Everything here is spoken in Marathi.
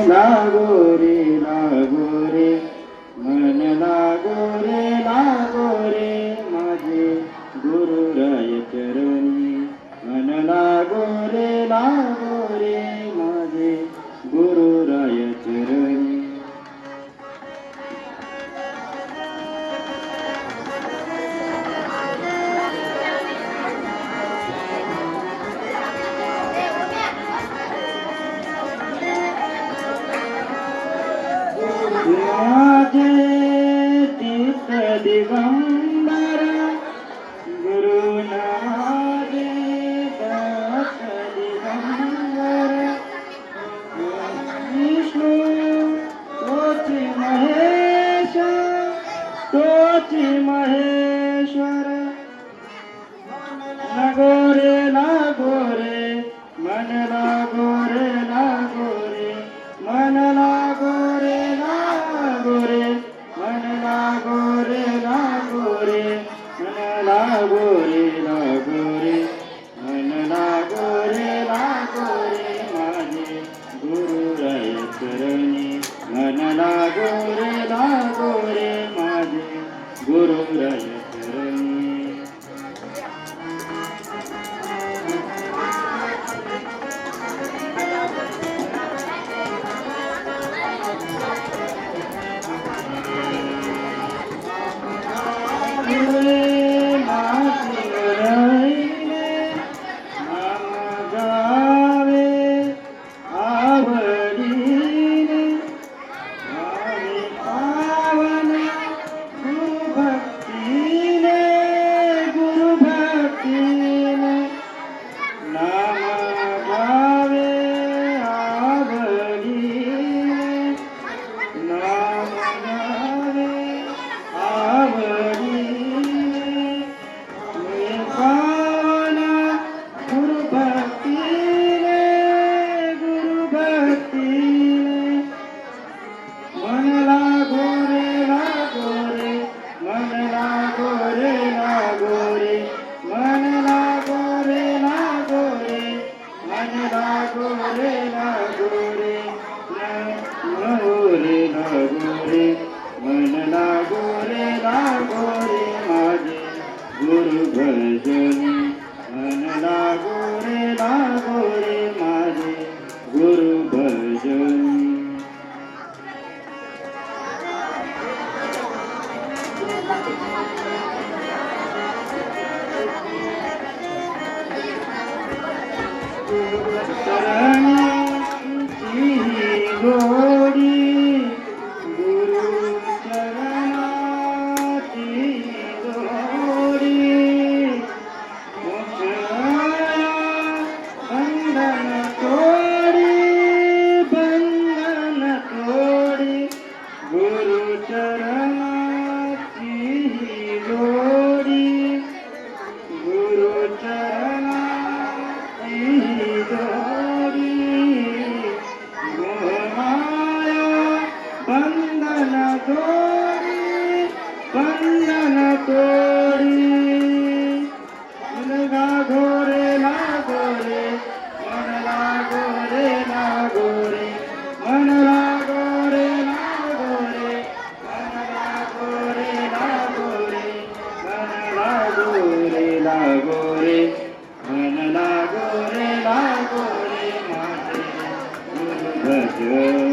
लागो रे मन लागो रे माझे गुरुराय चरणी मन लागो रे माझे गुरुराय चरणी. माझे तीर्थ दिगंबर गुरु माझे दत्त दिगंबर विष्णू तोची महेश तोची महेश्वर लागोरे मन लागोरे मन लागोरे मन लागोरे मन लागोरे मन लागोरे माझे गुरुराय चरणी मन लागोरे माझे गुरुराय चरणी. मन लागोरे माझे गुरु भजनी मन लागोरे माझे गुरु भजनी. चरणाची गोडी गुरु चरणाची गोडी बंधन तोडी गुरु चरणाची गोडी गुरु चरणाची गोडी मोहमाया बंधन तोडी मन लागोरे मन लागोरे मन लागोरे मन लागोरे मन लागोरे माझे गुरु भजनी.